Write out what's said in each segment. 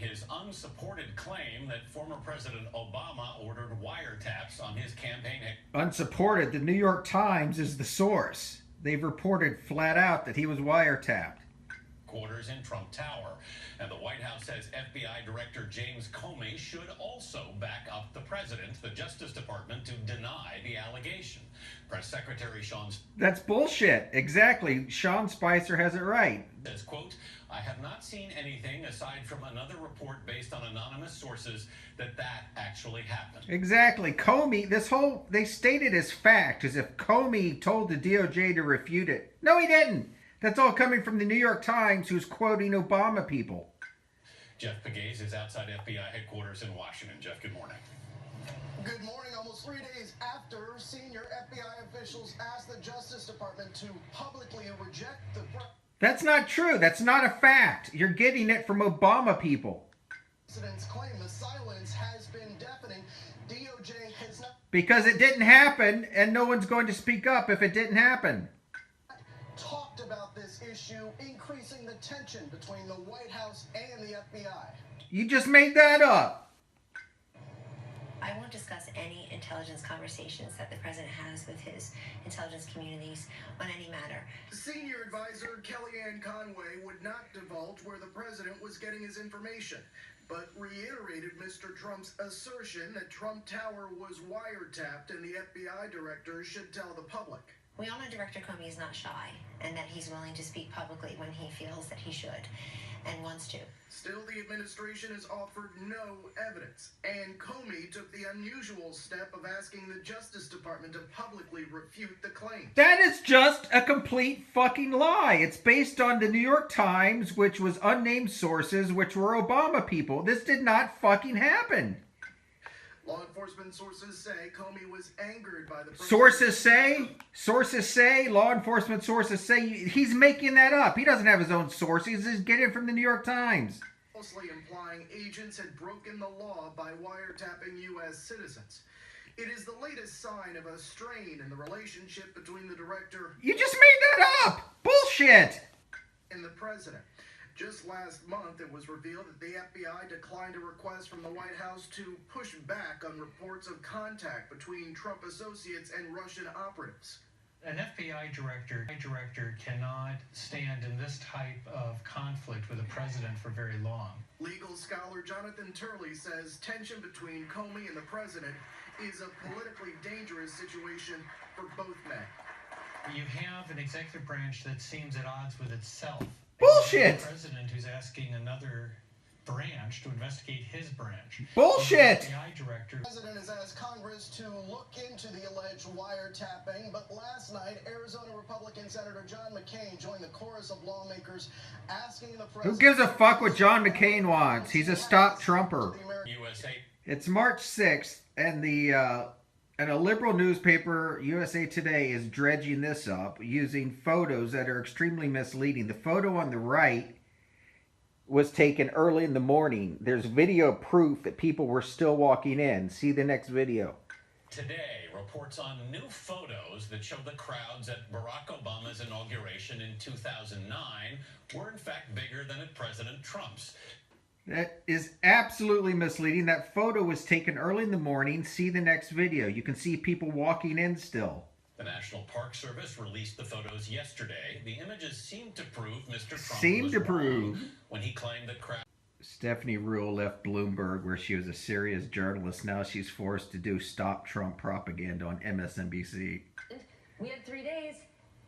his unsupported claim that former President Obama ordered wiretaps on his campaign. Unsupported. The New York Times is the source. They've reported flat out that he was wiretapped. Quarters in Trump Tower. And the White House says FBI Director James Comey should also back up the president, the Justice Department, to deny the allegation. Press Secretary Sean... That's bullshit. Exactly. Sean Spicer has it right. Says, quote, I have not seen anything aside from another report based on anonymous sources that actually happened. Exactly. Comey, they stated as fact, as if Comey told the DOJ to refute it. No, he didn't. That's all coming from the New York Times, who's quoting Obama people. Jeff Pegues is outside FBI headquarters in Washington. Jeff, good morning. Good morning. Almost 3 days after senior FBI officials asked the Justice Department to publicly reject the... That's not true. That's not a fact. You're getting it from Obama people. President's claim the silence has been deafening. DOJ has not... Because it didn't happen, and no one's going to speak up if it didn't happen. ...talked about this issue, increasing the tension between the White House and the FBI. You just made that up. I won't discuss any intelligence conversations that the president has with his intelligence communities on any matter. Senior advisor Kellyanne Conway would not divulge where the president was getting his information, but reiterated Mr. Trump's assertion that Trump Tower was wiretapped and the FBI director should tell the public. We all know Director Comey is not shy and that he's willing to speak publicly when he feels that he should and wants to. Still, the administration has offered no evidence, and Comey took the unusual step of asking the Justice Department to publicly refute the claim. That is just a complete fucking lie. It's based on the New York Times, which was unnamed sources, which were Obama people. This did not fucking happen. Law enforcement sources say Comey was angered by the... Sources say, law enforcement sources say, he's making that up. He doesn't have his own sources. He's getting it from the New York Times. Mostly implying agents had broken the law by wiretapping U.S. citizens. It is the latest sign of a strain in the relationship between the director... You just made that up! Bullshit! ...and the president. Just last month, it was revealed that the FBI declined a request from the White House to push back on reports of contact between Trump associates and Russian operatives. An FBI director cannot stand in this type of conflict with a president for very long. Legal scholar Jonathan Turley says tension between Comey and the president is a politically dangerous situation for both men. You have an executive branch that seems at odds with itself. Bullshit! The president who's asking another branch to investigate his branch. Bullshit! The FBI director. The president has asked Congress to look into the alleged wiretapping, but last night, Arizona Republican Senator John McCain joined the chorus of lawmakers asking the president... Who gives a fuck what John McCain wants? He's a stop Trumper. USA. It's March 6th, and a liberal newspaper, USA Today, is dredging this up using photos that are extremely misleading. The photo on the right was taken early in the morning. There's video proof that people were still walking in. See the next video. Today, reports on new photos that show the crowds at Barack Obama's inauguration in 2009 were in fact bigger than at President Trump's. That is absolutely misleading. That photo was taken early in the morning. See the next video. You can see people walking in still. The National Park Service released the photos yesterday. The images seem to prove Mr. Trump was wrong when he claimed that crowds... Stephanie Ruhle left Bloomberg, where she was a serious journalist. Now she's forced to do Stop Trump propaganda on MSNBC. We had 3 days,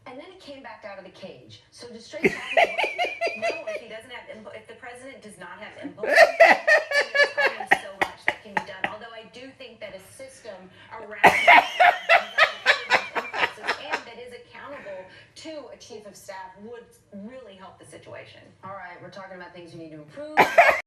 and then it came back out of the cage. So just straight back. No, if he doesn't have input, if the president does not have input, there's only so much that can be done. Although I do think that a system around and that is accountable to a chief of staff would really help the situation. All right, we're talking about things we need to improve.